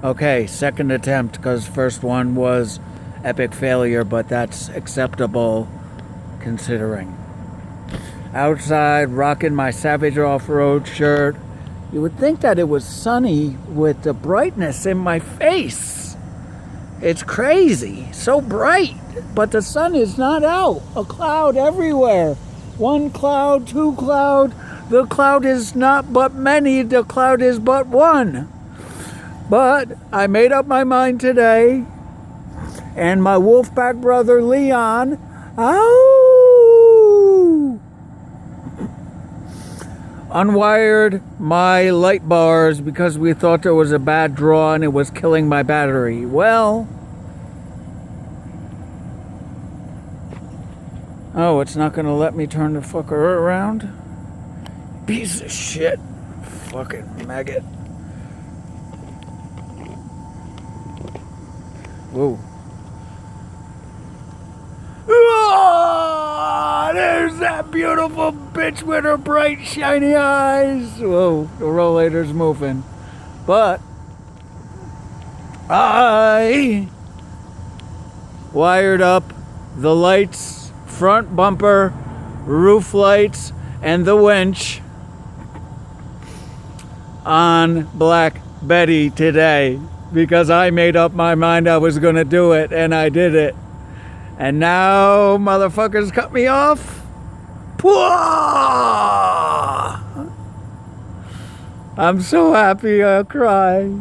Okay, second attempt, because first one was epic failure, but that's acceptable considering. Outside, rocking my Savage Off-Road shirt. You would think that it was sunny with the brightness in my face. It's crazy, so bright, but the sun is not out. A cloud everywhere. One cloud, two cloud. The cloud is not but many, the cloud is but one. But I made up my mind today, and my Wolfpack brother Leon, unwired my light bars because we thought there was a bad draw and it was killing my battery. Well, oh, it's not gonna let me turn the fucker around? Piece of shit. Fucking maggot. Whoa. Oh, there's that beautiful bitch with her bright, shiny eyes. Whoa, the rollator's moving. But I wired up the lights, front bumper, roof lights, and the winch on Black Betty today because I made up my mind I was going to do it, and I did it. And now motherfuckers cut me off. I'm so happy I'll cry.